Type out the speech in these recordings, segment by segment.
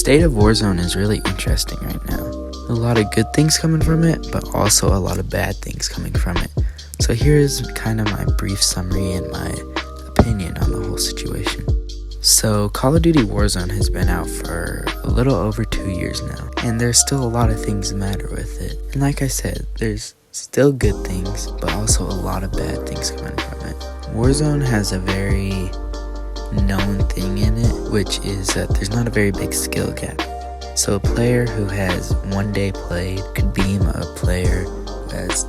state of Warzone is really interesting right now. A lot of good things coming from it, but also a lot of bad things coming from it. So here's kind of my brief summary and my opinion on the whole situation. So Call of Duty Warzone has been out for a little over 2 years now, and there's still a lot of things the matter with it. And like I said, there's still good things, but also a lot of bad things coming from it. Warzone has a very known thing in it, which is that there's not a very big skill gap. So a player who has 1 day played could beam a player who has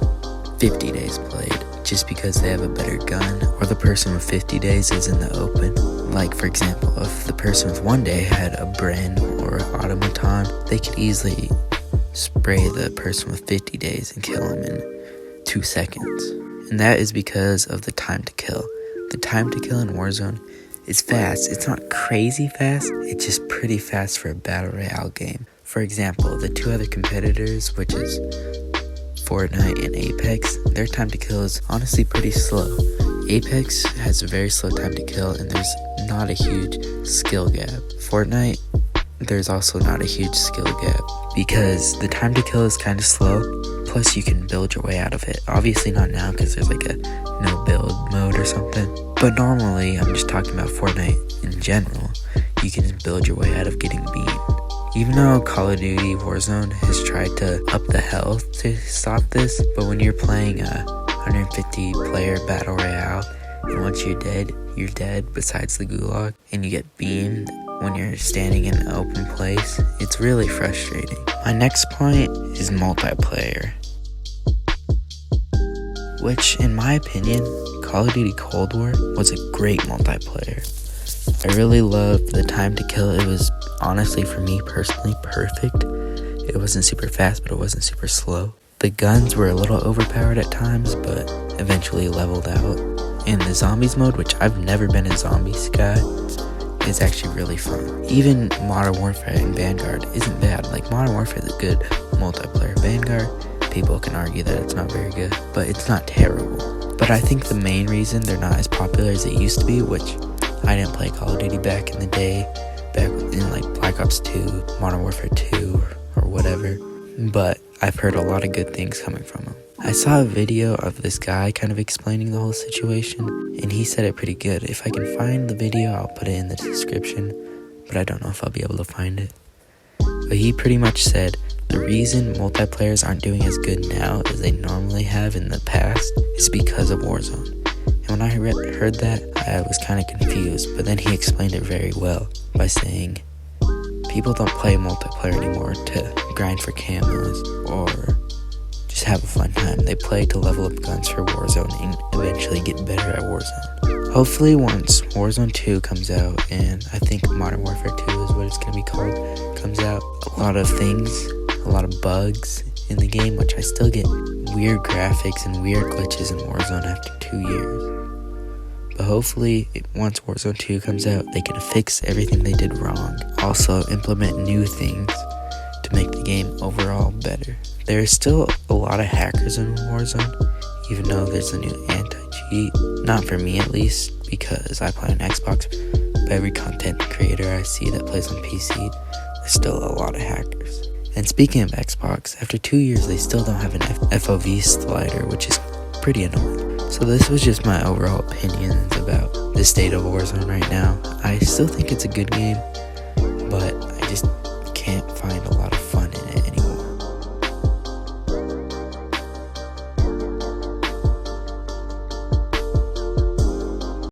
50 days played just because they have a better gun, or the person with 50 days is in the open. Like for example, if the person with 1 day had a Bren or an automaton, they could easily spray the person with 50 days and kill him in 2 seconds. And that is because of the time to kill. The time to kill in Warzone is fast. It's not crazy fast, it's just pretty fast for a battle royale game. For example, the two other competitors, which is Fortnite and Apex, their time to kill is honestly pretty slow. Apex has a very slow time to kill, and there's not a huge skill gap. Fortnite, there's also not a huge skill gap because the time to kill is kind of slow, plus you can build your way out of it. Obviously not now because there's like a no build mode or something, but normally, I'm just talking about Fortnite in general, you can just build your way out of getting beamed. Even though Call of Duty Warzone has tried to up the health to stop this, but when you're playing a 150 player battle royale, and once you're dead besides the gulag, and you get beamed when you're standing in an open place, it's really frustrating. My next point is multiplayer, which in my opinion, Call of Duty Cold War was a great multiplayer. I really loved the time to kill. It was honestly, for me personally, perfect. It wasn't super fast, but it wasn't super slow. The guns were a little overpowered at times, but eventually leveled out. And the zombies mode, which I've never been a zombies guy, is actually really fun. Even Modern Warfare and Vanguard isn't bad. Like, Modern Warfare is a good multiplayer. Vanguard, people can argue that it's not very good, but it's not terrible. But I think the main reason they're not as popular as they used to be, which I didn't play Call of Duty back in the day, back in like Black Ops 2, Modern Warfare 2, or whatever, but I've heard a lot of good things coming from them. I saw a video of this guy kind of explaining the whole situation, and he said it pretty good. If I can find the video, I'll put it in the description, but I don't know if I'll be able to find it. But he pretty much said the reason multiplayers aren't doing as good now as they normally have in the past is because of Warzone. And when I heard that, I was kind of confused, but then he explained it very well by saying people don't play multiplayer anymore to grind for camos or just have a fun time. They play to level up guns for Warzone and eventually get better at Warzone. Hopefully once Warzone 2 comes out, and I think Modern Warfare 2 is what it's going to be called, comes out, a lot of things, a lot of bugs in the game, which I still get weird graphics and weird glitches in Warzone after 2 years. But hopefully, once Warzone 2 comes out, they can fix everything they did wrong. Also, implement new things to make the game overall better. There are still a lot of hackers in Warzone, even though there's a new anti-cheat. Not for me at least, because I play on Xbox. But every content creator I see that plays on PC, there's still a lot of hackers. And speaking of Xbox, after 2 years, they still don't have an FOV slider, which is pretty annoying. So this was just my overall opinions about the state of Warzone right now. I still think it's a good game.